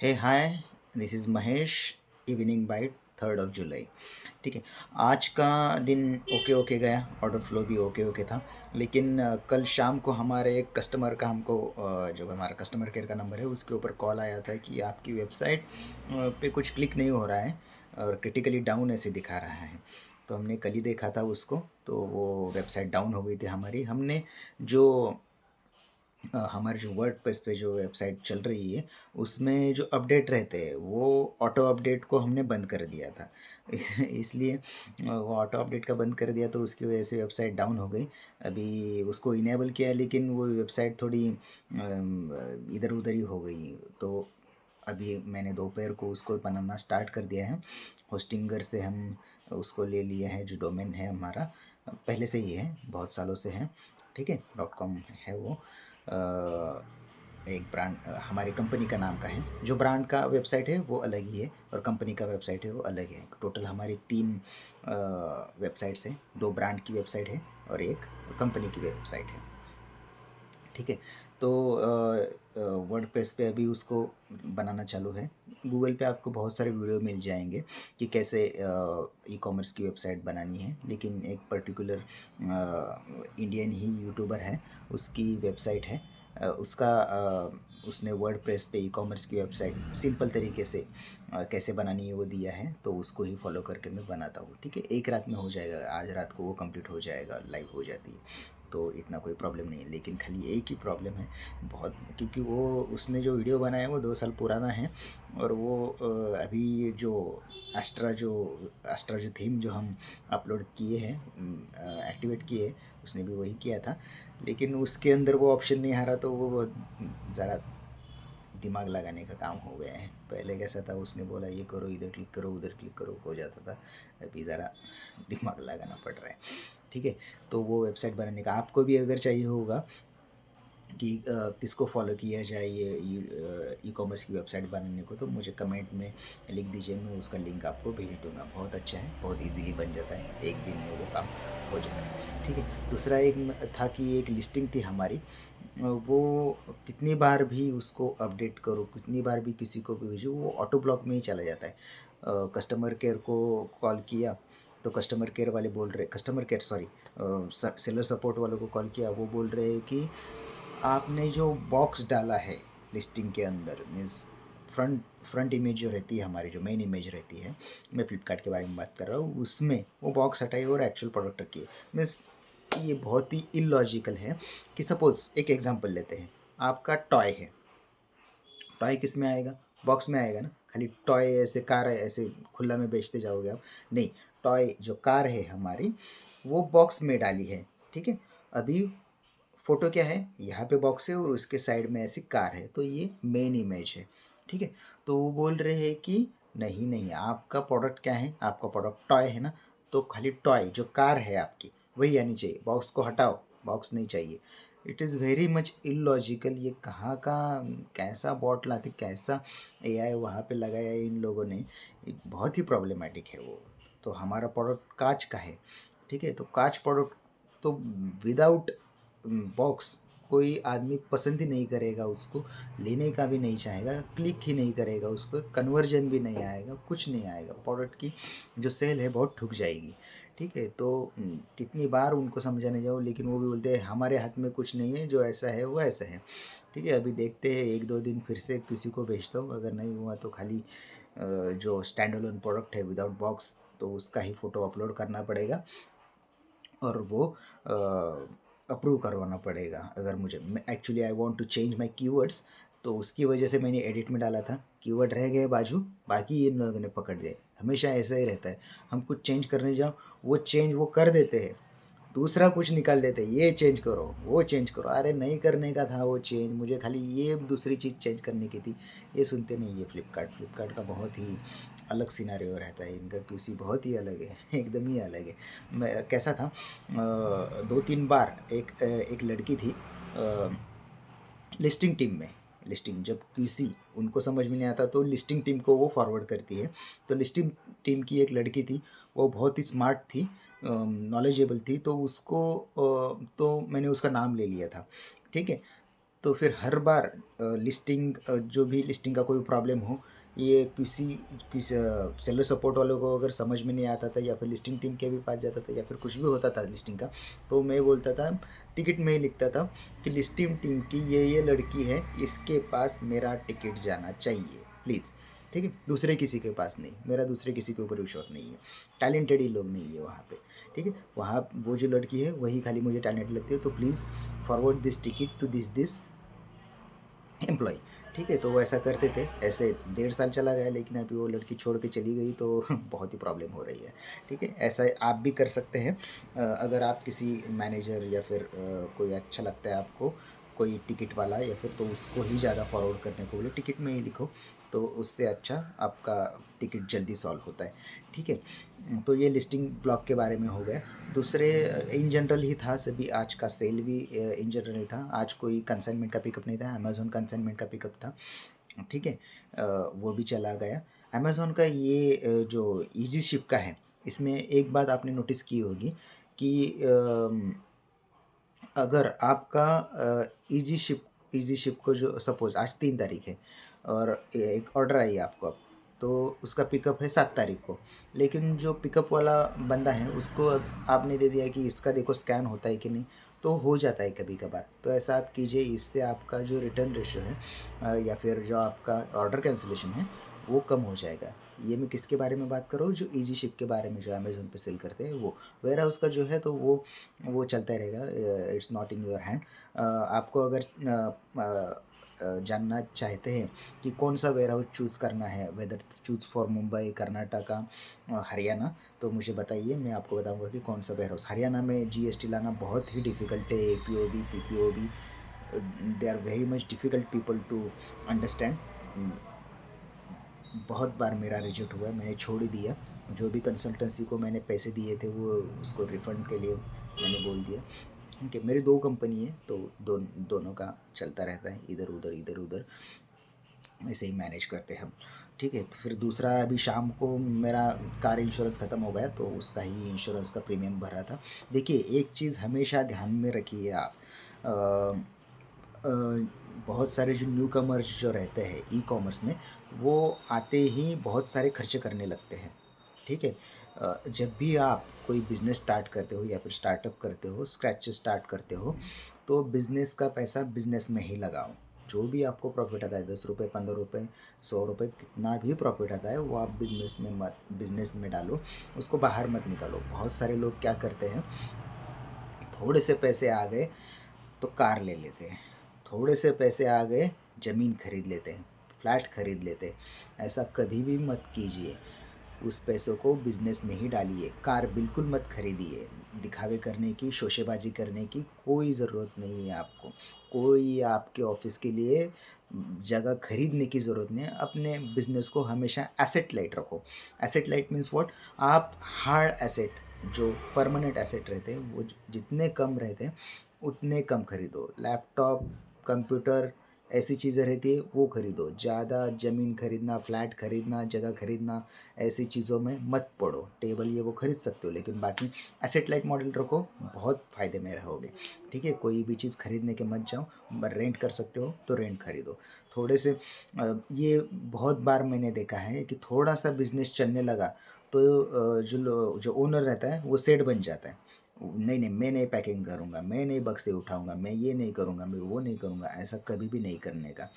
Hey hi, this is Mahesh. Evening bite 3rd of July। ठीक है। आज का दिन ओके ओके गया, ऑर्डर फ्लो भी ओके ओके था। लेकिन कल शाम को हमारे एक कस्टमर का हमको जो हमारा कस्टमर केयर का नंबर है उसके ऊपर कॉल आया था कि आपकी वेबसाइट पे कुछ क्लिक नहीं हो रहा है और क्रिटिकली डाउन ऐसे दिखा रहा है। तो हमने कल ही देखा था उसको, तो वो वेबसाइट डाउन हो गई थी हमारी। हमने जो हमारे जो वर्डप्रेस पे जो वेबसाइट चल रही है उसमें जो अपडेट रहते हैं वो ऑटो अपडेट को हमने बंद कर दिया था। इसलिए वो ऑटो अपडेट का बंद कर दिया तो उसकी वजह से वेबसाइट डाउन हो गई। अभी उसको इनेबल किया लेकिन वो वेबसाइट थोड़ी इधर उधर ही हो गई। तो अभी मैंने दोपहर को उसको बनाना स्टार्ट कर दिया है। होस्टिंगर से हम उसको ले लिए हैं, जो डोमेन है हमारा पहले से ही है, बहुत सालों से है। ठीक है, .com है वो। एक ब्रांड हमारी कंपनी का नाम का है। जो ब्रांड का वेबसाइट है वो अलग ही है और कंपनी का वेबसाइट है वो अलग है। टोटल हमारी 3 वेबसाइट्स हैं, 2 ब्रांड की वेबसाइट है और एक कंपनी की वेबसाइट है। ठीक है। तो वर्डप्रेस पे अभी उसको बनाना चालू है। गूगल पे आपको बहुत सारे वीडियो मिल जाएंगे कि कैसे ई कॉमर्स की वेबसाइट बनानी है। लेकिन एक पर्टिकुलर इंडियन ही यूट्यूबर है, उसकी वेबसाइट है। उसने वर्डप्रेस पे ई कॉमर्स की वेबसाइट सिंपल तरीके से कैसे बनानी है वो दिया है, तो उसको ही फॉलो करके मैं बनाता हूँ। ठीक है, एक रात में हो जाएगा, आज रात को वो कंप्लीट हो जाएगा, लाइव हो जाती है। तो इतना कोई प्रॉब्लम नहीं है। लेकिन खाली एक ही प्रॉब्लम है बहुत, क्योंकि वो उसने जो वीडियो बनाया है वो 2 साल पुराना है। और वो अभी जो एस्ट्रा जो थीम जो हम अपलोड किए हैं, एक्टिवेट किए, उसने भी वही किया था। लेकिन उसके अंदर वो ऑप्शन नहीं आ रहा, तो वो ज़रा दिमाग लगाने का काम हो गया है। पहले कैसा था, उसने बोला ये करो, इधर क्लिक करो, उधर क्लिक करो, हो जाता था। अभी ज़रा दिमाग लगाना पड़ रहा है। ठीक है। तो वो वेबसाइट बनाने का आपको भी अगर चाहिए होगा कि किसको फॉलो किया जाए ये ई कॉमर्स की वेबसाइट बनाने को, तो मुझे कमेंट में लिख दीजिए, मैं उसका लिंक आपको भेज दूंगा। बहुत अच्छा है, बहुत इजीली बन जाता है, एक दिन में वो काम हो जाता है। ठीक है। दूसरा एक था कि एक लिस्टिंग थी हमारी, वो कितनी बार भी उसको अपडेट करो, कितनी बार भी किसी को भी भेजो, वो ऑटो ब्लॉक में ही चला जाता है। कस्टमर केयर को कॉल किया तो कस्टमर केयर वाले बोल रहे, customer care sorry, seller support वालों को कॉल किया, वो बोल रहे हैं कि आपने जो बॉक्स डाला है लिस्टिंग के अंदर, मीन्स फ्रंट फ्रंट इमेज जो रहती है हमारी, जो मेन इमेज रहती है, मैं फ्लिपकार्ट के बारे में बात कर रहा हूँ, उसमें वो बॉक्स हटाई और एक्चुअल प्रोडक्ट रखी है। मीन्स ये बहुत ही इलॉजिकल है। कि सपोज़ एक एग्जांपल लेते हैं, आपका टॉय है, टॉय किस में आएगा, बॉक्स में आएगा ना। खाली टॉय ऐसे कार है ऐसे खुला में बेचते जाओगे आप, नहीं। टॉय जो कार है हमारी वो बॉक्स में डाली है। ठीक है। अभी फोटो क्या है, यहाँ पे बॉक्स है और उसके साइड में ऐसी कार है, तो ये मेन इमेज है। ठीक है। तो वो बोल रहे हैं कि नहीं नहीं, आपका प्रोडक्ट क्या है, आपका प्रोडक्ट टॉय है ना, तो खाली टॉय जो कार है आपकी वही आनी चाहिए, बॉक्स को हटाओ, बॉक्स नहीं चाहिए। It is very much illogical. ये कहाँ का कैसा बॉट लाते, कैसा एआई वहाँ पे लगाया है इन लोगों ने, ये बहुत ही प्रॉब्लमेटिक है वो। तो हमारा प्रोडक्ट कांच का है। ठीक है। तो कांच प्रोडक्ट तो विदाउट बॉक्स कोई आदमी पसंद ही नहीं करेगा, उसको लेने का भी नहीं चाहेगा, क्लिक ही नहीं करेगा, उस पर कन्वर्जन भी नहीं आएगा, कुछ नहीं आएगा, प्रोडक्ट की जो सेल है बहुत ठुक जाएगी। ठीक है। तो कितनी बार उनको समझाने जाओ, लेकिन वो भी बोलते हैं हमारे हाथ में कुछ नहीं है, जो ऐसा है वो ऐसा है। ठीक है। अभी देखते हैं, 1-2 दिन फिर से किसी को भेजता हूँ, अगर नहीं हुआ तो खाली जो स्टैंड अलोन प्रोडक्ट है विदाउट बॉक्स, तो उसका ही फ़ोटो अपलोड करना पड़ेगा और वो अप्रूव करवाना पड़ेगा। अगर मुझे, मैं actually I want to change my keywords, तो उसकी वजह से मैंने एडिट में डाला था, कीवर्ड रह गए बाजू, बाकी इन लोगों ने पकड़ दिए। हमेशा ऐसा ही रहता है, हम कुछ चेंज करने जाओ वो चेंज वो कर देते हैं, दूसरा कुछ निकाल देते, ये चेंज करो, वो चेंज करो। अरे नहीं करने का था वो चेंज, मुझे खाली ये दूसरी चीज़ चेंज करने की थी। ये सुनते नहीं है। फ्लिपकार्ट का बहुत ही अलग सिनारियो रहता है, इनका क्यूसी बहुत ही अलग है, एकदम ही अलग है। मैं कैसा था, 2-3 बार एक लड़की थी लिस्टिंग टीम में। लिस्टिंग जब क्यूसी उनको समझ में नहीं आता तो लिस्टिंग टीम को वो फॉरवर्ड करती है। तो लिस्टिंग टीम की एक लड़की थी, वो बहुत ही स्मार्ट थी, नॉलेजेबल थी, तो उसको तो मैंने उसका नाम ले लिया था। ठीक है। तो फिर हर बार लिस्टिंग जो भी लिस्टिंग का कोई प्रॉब्लम हो, ये किसी सेलर सपोर्ट वालों को अगर समझ में नहीं आता था या फिर लिस्टिंग टीम के भी पास जाता था या फिर कुछ भी होता था लिस्टिंग का, तो मैं बोलता था, टिकट में ही लिखता था कि लिस्टिंग टीम की ये लड़की है, इसके पास मेरा टिकट जाना चाहिए प्लीज़। ठीक है, दूसरे किसी के पास नहीं, मेरा दूसरे किसी के ऊपर विश्वास नहीं है, टैलेंटेड ही लोग नहीं है वहाँ पे। ठीक है, वहाँ वो जो लड़की है वही खाली मुझे टैलेंटेड लगती है, तो please forward this ticket to this employ. ठीक है, तो वो ऐसा करते थे। ऐसे 1.5 साल चला गया, लेकिन अभी वो लड़की छोड़ के चली गई तो बहुत ही प्रॉब्लम हो रही है। ठीक है, ऐसा आप भी कर सकते हैं। अगर आप किसी मैनेजर या फिर कोई अच्छा लगता है आपको, कोई टिकट वाला, या फिर तो उसको ही ज़्यादा फॉरवर्ड करने को बोले, टिकट में ही लिखो, तो उससे अच्छा आपका टिकट जल्दी सॉल्व होता है। ठीक है, तो ये लिस्टिंग ब्लॉक के बारे में हो गया। दूसरे इन जनरल ही था सभी, आज का सेल भी इन जनरल ही था। आज कोई कंसाइनमेंट का पिकअप नहीं था, अमेज़ॉन कंसाइनमेंट का पिकअप था। ठीक है, वो भी चला गया। अमेज़ॉन का ये जो इजी शिप का है, इसमें एक बात आपने नोटिस की होगी कि अगर आपका इजी शिप को, जो सपोज़ आज 3 तारीख है और एक ऑर्डर आई है आपको अब, तो उसका पिकअप है 7 तारीख को, लेकिन जो पिकअप वाला बंदा है उसको अब आपने दे दिया कि इसका देखो स्कैन होता है कि नहीं, तो हो जाता है कभी कभार। तो ऐसा आप कीजिए, इससे आपका जो रिटर्न रेशियो है या फिर जो आपका ऑर्डर कैंसिलेशन है वो कम हो जाएगा। ये मैं किसके बारे में बात कर रहा हूँ, जो इजी शिप के बारे में, जो अमेज़ोन पे सेल करते हैं वो। वेयर हाउस का जो है तो वो चलता रहेगा, it's not in your hand. आपको अगर जानना चाहते हैं कि कौन सा वेयर हाउस चूज़ करना है, whether choose for Mumbai, Karnataka, Haryana, तो मुझे बताइए, मैं आपको बताऊंगा कि कौन सा वेयर हाउस। हरियाणा में जीएसटी लाना बहुत ही डिफ़िकल्ट है, APOB PPOB, they are very much difficult people to understand. बहुत बार मेरा रिजेक्ट हुआ है, मैंने छोड़ ही दिया। जो भी कंसल्टेंसी को मैंने पैसे दिए थे वो उसको रिफ़ंड के लिए मैंने बोल दिया। ठीक है, मेरी 2 कंपनी है, तो दोनों का चलता रहता है, इधर उधर ऐसे ही मैनेज करते हैं हम। ठीक है, तो फिर दूसरा, अभी शाम को मेरा कार इंश्योरेंस ख़त्म हो गया, तो उसका ही इंश्योरेंस का प्रीमियम भर रहा था। देखिए, एक चीज़ हमेशा ध्यान में रखिए आप, बहुत सारे जो न्यू कमर्स जो रहते हैं ई कॉमर्स में, वो आते ही बहुत सारे खर्चे करने लगते हैं। ठीक है, जब भी आप कोई बिज़नेस स्टार्ट करते हो या फिर स्टार्टअप करते हो, स्क्रैच से स्टार्ट करते हो, तो बिज़नेस का पैसा बिज़नेस में ही लगाओ। जो भी आपको प्रॉफिट आता है, 10 रुपये, 15 रुपये, 100 रुपये, कितना भी प्रॉफिट आता है वो आप बिज़नेस में डालो, उसको बाहर मत निकालो। बहुत सारे लोग क्या करते हैं, थोड़े से पैसे आ गए तो कार ले लेते हैं, थोड़े से पैसे आ गए ज़मीन खरीद लेते हैं, फ्लैट खरीद लेते हैं। ऐसा कभी भी मत कीजिए, उस पैसों को बिज़नेस में ही डालिए। कार बिल्कुल मत खरीदिए, दिखावे करने की, शोशेबाजी करने की कोई ज़रूरत नहीं है आपको। कोई आपके ऑफिस के लिए जगह खरीदने की ज़रूरत नहीं है। अपने बिज़नेस को हमेशा एसेट लाइट रखो। एसेट लाइट मीन्स व्हाट, आप हार्ड एसेट, जो परमानेंट एसेट रहते हैं, वो जितने कम रहते हैं उतने कम खरीदो। लैपटॉप, कंप्यूटर, ऐसी चीज़ें रहती है वो खरीदो। ज़्यादा ज़मीन खरीदना, फ्लैट खरीदना, जगह खरीदना, ऐसी चीज़ों में मत पड़ो। टेबल ये वो खरीद सकते हो, लेकिन बाकी एसेट लाइट मॉडल रखो, बहुत फ़ायदे में रहोगे। ठीक है, कोई भी चीज़ खरीदने के मत जाओ, रेंट कर सकते हो तो रेंट खरीदो। थोड़े से ये बहुत बार मैंने देखा है कि थोड़ा सा बिजनेस चलने लगा तो जो ओनर रहता है वो सेठ बन जाता है। नहीं नहीं, मैं नहीं पैकिंग करूँगा, मैं नहीं बक्से उठाऊँगा, मैं ये नहीं करूँगा, मैं वो नहीं करूँगा। ऐसा कभी भी नहीं करने का।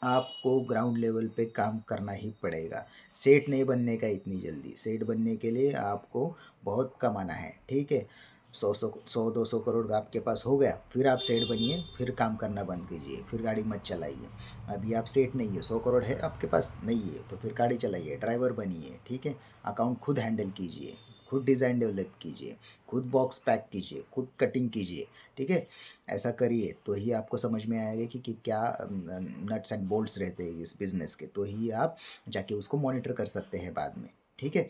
आपको ग्राउंड लेवल पे काम करना ही पड़ेगा। सेठ नहीं बनने का इतनी जल्दी। सेठ बनने के लिए आपको बहुत कमाना है। ठीक है, 100-200 करोड़ आपके पास हो गया, फिर आप सेठ बनिए, फिर काम करना बंद कीजिए, फिर गाड़ी मत चलाइए। अभी आप सेठ नहीं है, 100 करोड़ है आपके पास नहीं है, तो फिर गाड़ी चलाइए, ड्राइवर बनिए। ठीक है, अकाउंट खुद हैंडल कीजिए, खुद डिज़ाइन डेवलप कीजिए, खुद बॉक्स पैक कीजिए, खुद कटिंग कीजिए। ठीक है, ऐसा करिए तो ही आपको समझ में आएगा कि क्या नट्स एंड बोल्ट्स रहते हैं इस बिज़नेस के, तो ही आप जाके उसको मॉनिटर कर सकते हैं बाद में। ठीक है,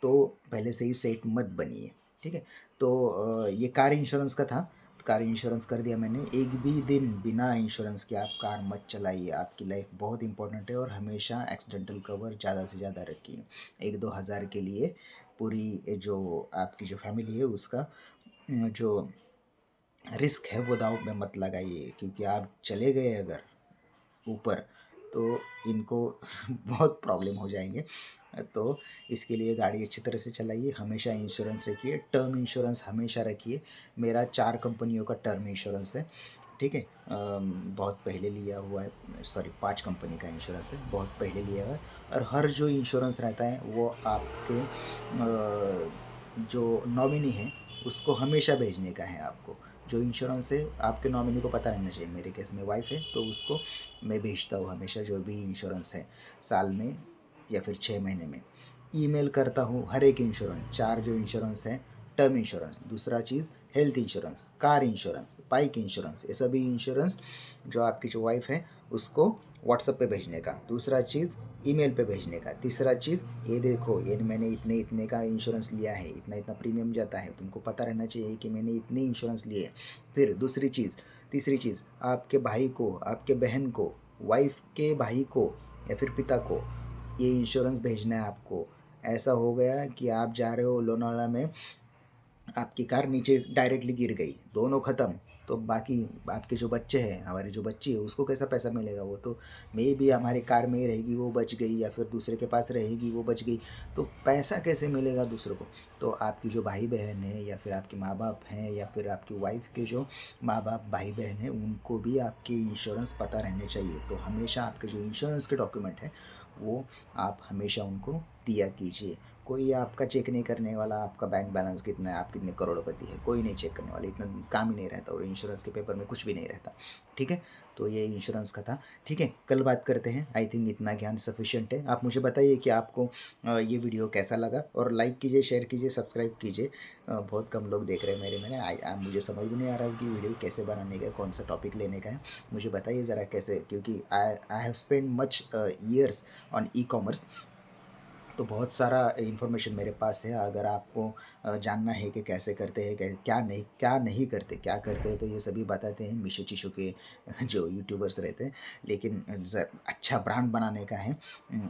तो पहले से ही सेट मत बनिए। ठीक है, तो ये कार इंश्योरेंस का था। कार इंश्योरेंस कर दिया मैंने। एक भी दिन बिना इंश्योरेंस के आप कार मत चलाइए, आपकी लाइफ बहुत इंपॉर्टेंट है। और हमेशा एक्सीडेंटल कवर ज़्यादा से ज़्यादा रखिए, 1-2 हज़ार के लिए। पूरी जो आपकी जो फैमिली है उसका जो रिस्क है वो दांव में मत लगाइए, क्योंकि आप चले गए अगर ऊपर तो इनको बहुत प्रॉब्लम हो जाएंगे। तो इसके लिए गाड़ी अच्छी तरह से चलाइए, हमेशा इंश्योरेंस रखिए, टर्म इंश्योरेंस हमेशा रखिए। मेरा 4 कंपनियों का टर्म इंश्योरेंस है, ठीक है। बहुत पहले लिया हुआ है, सॉरी 5 कंपनी का इंश्योरेंस है, बहुत पहले लिया हुआ है। और हर जो इंश्योरेंस रहता है वो आपके जो नॉमिनी है उसको हमेशा भेजने का है आपको। जो इंश्योरेंस है आपके नॉमिनी को पता रहना चाहिए। मेरे केस में वाइफ है तो उसको मैं भेजता हूँ हमेशा, जो भी इंश्योरेंस है साल में या फिर 6 महीने में ईमेल करता हूँ हर एक इंश्योरेंस। 4 जो इंश्योरेंस है, टर्म इंश्योरेंस, दूसरा चीज़ health insurance, car insurance, bike insurance, ये सभी इंश्योरेंस जो आपकी जो वाइफ है उसको व्हाट्सएप पे भेजने का। दूसरा चीज़ ईमेल पे भेजने का। तीसरा चीज़ ये देखो, ये मैंने इतने इतने का इंश्योरेंस लिया है, इतना इतना प्रीमियम जाता है, तुमको पता रहना चाहिए कि मैंने इतने इंश्योरेंस लिए। फिर दूसरी चीज़, तीसरी चीज़, आपके भाई को, आपके बहन को, वाइफ के भाई को या फिर पिता को ये इंश्योरेंस भेजना है आपको। ऐसा हो गया कि आप जा रहे हो लोनावाला में, आपकी कार नीचे डायरेक्टली गिर गई, दोनों ख़त्म, तो बाकी आपके जो बच्चे हैं, हमारी जो बच्ची है उसको कैसा पैसा मिलेगा? वो तो मे भी हमारी कार में ही रहेगी, वो बच गई, या फिर दूसरे के पास रहेगी, वो बच गई, तो पैसा कैसे मिलेगा दूसरों को? तो आपकी जो भाई बहन है या फिर आपके माँ बाप हैं या फिर आपकी वाइफ के जो माँ बाप भाई बहन हैं, उनको भी आपके इंश्योरेंस पता रहने चाहिए। तो हमेशा आपके जो इंश्योरेंस के डॉक्यूमेंट हैं वो आप हमेशा उनको दिया कीजिए। कोई आपका चेक नहीं करने वाला, आपका बैंक बैलेंस कितना है, आप कितने करोड़पति है, कोई नहीं चेक करने वाला, इतना काम ही नहीं रहता, और इंश्योरेंस के पेपर में कुछ भी नहीं रहता, ठीक है। तो ये इंश्योरेंस का था, ठीक है। कल बात करते हैं। आई थिंक इतना ज्ञान सफिशिएंट है। आप मुझे बताइए कि आपको ये वीडियो कैसा लगा, और लाइक कीजिए, शेयर कीजिए, सब्सक्राइब कीजिए। बहुत कम लोग देख रहे हैं मेरे मुझे समझ भी नहीं आ रहा कि वीडियो कैसे बनाने का है, कौन सा टॉपिक लेने का है। मुझे बताइए ज़रा कैसे, क्योंकि I have spend much years on e commerce, तो बहुत सारा इन्फॉर्मेशन मेरे पास है। अगर आपको जानना है कि कैसे करते हैं, क्या नहीं करते, क्या करते हैं, तो ये सभी बताते हैं मीशो चीशो के जो यूट्यूबर्स रहते हैं। लेकिन अच्छा ब्रांड बनाने का है,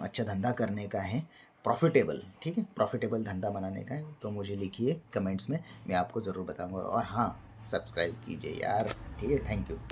अच्छा धंधा करने का है, प्रॉफिटेबल, ठीक है, प्रॉफिटेबल धंधा बनाने का है, तो मुझे लिखिए कमेंट्स में, मैं आपको ज़रूर बताऊँगा। और हाँ, सब्सक्राइब कीजिए यार, ठीक है। Thank you.